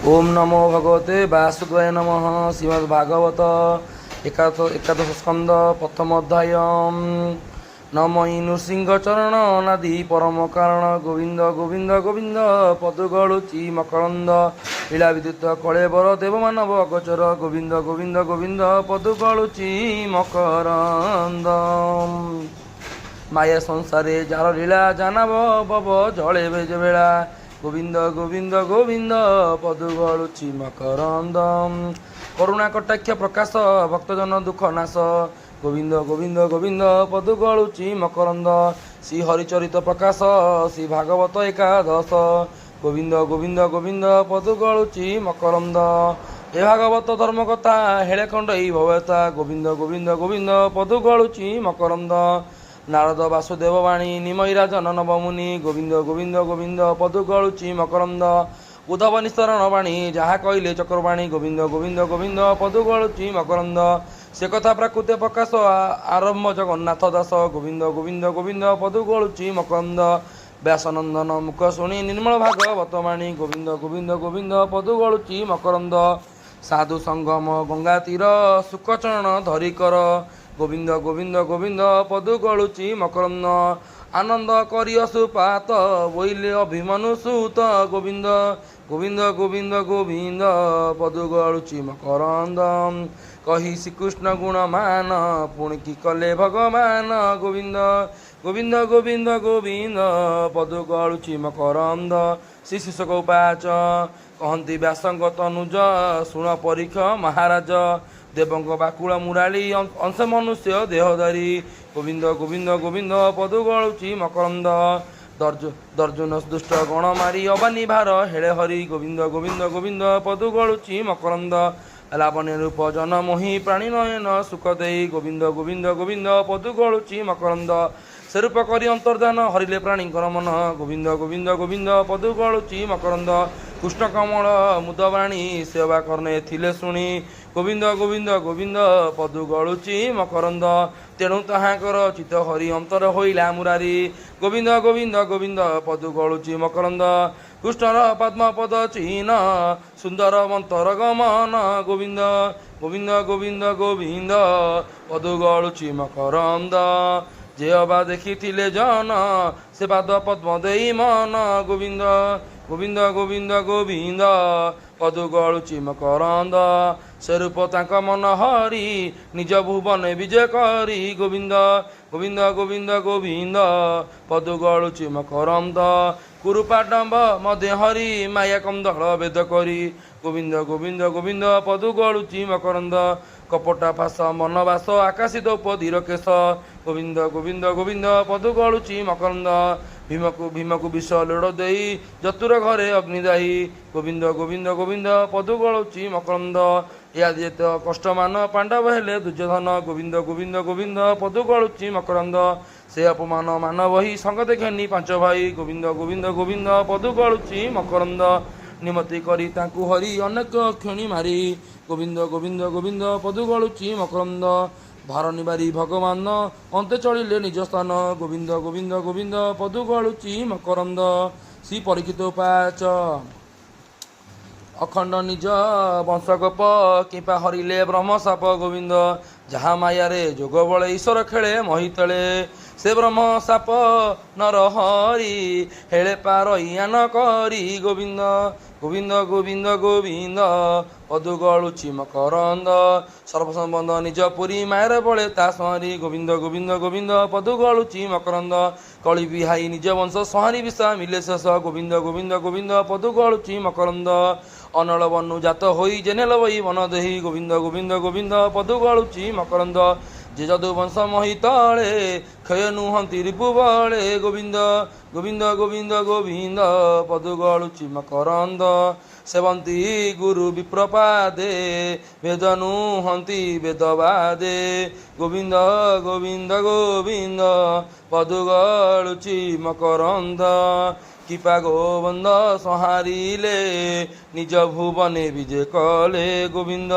ओम नमो भगवते वासुदेवाय नमः। श्रीमद्भागवत एकादश स्कंद प्रथम अध्याय। नमई नृसिंहचरण अनादि परम कारण गोविंद गोविंद गोविंद पदुगलुचि मकरंद लीला विद्युत कलेबर देवमानव अगोचर गोविंद गोविंद गोविंद पदुगलुचि मकरंद। माया संसारे जार लीला जानव बब जले भेज बेला गोविंद गोविंद गोविंद पदुगलुचि मकरंद। करुणा कटाक्ष प्रकाश भक्तजन दुख नाश गोविंद गोविंद गोविंद पदुगलुचि मकरंद। श्री हरिचरित प्रकाश श्री भागवत एकादश गोविंद गोविंद गोविंद पदुगलुचि मकरंद। हे भागवत धर्म कथा हेले खंडई भवता गोविंद गोविंद गोविंद पदुगलुचि मकरंद। नारद वासुदेव वाणी निमयरा जनन बमुनि गोविंद गोविंद गोविंद पदुगलुचि मकरंद। उद्धव निस्तरण वाणी जहाँ कहले चक्रवाणी गोविंद गोविंद गोविंद पदुगलुचि मकरंद। से कथा प्राकृत प्रकाश आरंभ जगन्नाथ दास गोविंद गोविंद गोविंद पदुगलुचि मकरंद। व्यासनंदन मुख शुणी निर्मल भागवत वाणी गोविंद गोविंद गोविंद पदुगलुचि मकरंद। साधु संगम गंगा तीर सुखचरण धरिकर गोविंद गोविंद गोविंद पदुगलुचि मकरंद। आनंद करियसुपात बोइले अभिमनु सुत गोविंद गोविंद गोविंद गोविंद पदुगलुचि मकरंद। कही श्रीकृष्ण गुणमान पुणि कि कले भगवान गोविंद गोविंद गोविंद गोविंद पदुगलुचि मकरंद। श्री शिशुक उपाच कहती व्यासंग तनुज शुण परीक्ष महाराज देवंग बाकुल मुराली अंश मनुष्य देहधारी गोविंद गोविंद गोविंद पदुगलुचि मकरंद। दर्जुन दुष्ट गण मारी अबानी भार हेले हरि गोविंद गोविंद गोविंद पदुगलुचि मकरंद। लावण्य रूप जन मोहि प्राणी नयन सुख देई गोविंद गोविंद गोविंद पदुगलुचि मकरंद। से रूप करी अंतर्धान हरिले प्राणीकर मन गोविंद गोविंद गोविंद पदुगलुचि मकरंद। कृष्ण कमल मुदवाणी सेवा करने थिले शुणी गोविंद गोविंद गोविंद पदुगलुचि मकरंद। तेणु ताहाकर चित हरि अंतर होइला मुरारी गोविंद गोविंद गोविंद पदुगलुचि मकरंद। कृष्णर पद्मपद चिन्ह सुंदर मंतर गमन गोविंद गोविंद गोविंद गोविंद पदुगलुचि मकरंद। जे अबा देखिथिले जन से पाद पद्म देई मन गोविंद गोविंद गोविंद गोविंद पदुगलुचि मकरंद। से रूप तांक मन हरि निज भुवन विजय करी गोविंद गोविंद गोविंद गोविंद पदुगलुचि मकरंद। कुरुपाडम्ब मध्य हरि माया कंदल वेद करी गोविंद गोविंद गोविंद पदुगलुचि मकरंद। कपटा फास मनवास आकाशित उपधीर केश गोविंद गोविंद गोविंद पदुगलुचि मकरंद। भीमकु विष लोड़ देई जतुर घरे अग्निदायी गोविंद गोविंद गोविंद पदुगलुचि मकरंद। या जेत कष्टमान पांडव हेले दुर्योधन गोविंद गोविंद गोविंद पदुगलुचि मकरंद। से अपमान मानव ही संगत घेनी पांच भाई गोविंद गोविंद गोविंद पदुगलुचि मकरंद। निमति करी तांकु हरि अनेक क्षणी मारी गोविंद गोविंद गोविंद पदुगलुचि मकरंद। भार निवारी भगवान अंते चलिले निज स्थान गोविंद गोविंद गोविंद पदुगलुचि मकरंद। श्री परीक्षित उपाच अखंड निज वंशगोप किंपा हरिले ब्रह्म साप गोविंद। जहाँ माया रे जोग बले ईश्वर खेले महितले से ब्रह्म साप नर हरि हेले पार यान करी गोविंद गोविंद गोविंद गोविंद पदुगलुचि मकरंद। सर्वसंबंध निज पुरी मायर बले ता संहारी गोविंद गोविंद गोविंद पदुगलुचि मकरंद। कଳି बिहाई निज वंश संहारी विषा मिले शेष गोविंद गोविंद गोविंद पदुगलुचि मकरंद। अनल बनु जात होई जेने लबई मन देही गोविंद गोविंद गोविंद पदुगलुचि मकरंद। जे जदुवंश महितले क्षय नुहंती रिपु बले गोविंद गोविंद गोविंद गोविंद पदुगलुचि मकरंद। सेवंती गुरु विप्रपादे वेद नुहंती वेदवादे गोविंद गोविंद गोविंद पदुगलुचि मकरंद। कृपा गोविंद संहारिले निज भुवने विजय कले गोविंद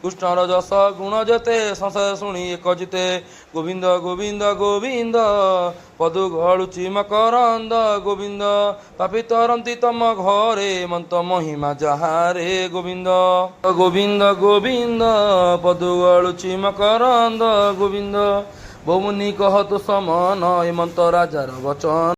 କୃଷ୍ଣର ଯଶ ଗୁଣ ଯେତେ ସଂସାର ଶୁଣି ଏକ ଜିତେ ଗୋବିନ୍ଦ ଗୋବିନ୍ଦ ଗୋବିନ୍ଦ ପଦୁ ଗଳୁଛି ମକରନ୍ଦ ଗୋବିନ୍ଦ ପାପି ତରନ୍ତି ତମ ଘରେ ମନ୍ତ ମହିମା ଯାହାରେ ଗୋବିନ୍ଦ ଗୋବିନ୍ଦ ଗୋବିନ୍ଦ ପଦୁ ଗଳୁଛି ମକରନ୍ଦ ଗୋବିନ୍ଦ ବହୁମୁନି କହତୁ ସମନ ଏମନ୍ତ ରାଜାର ବଚନ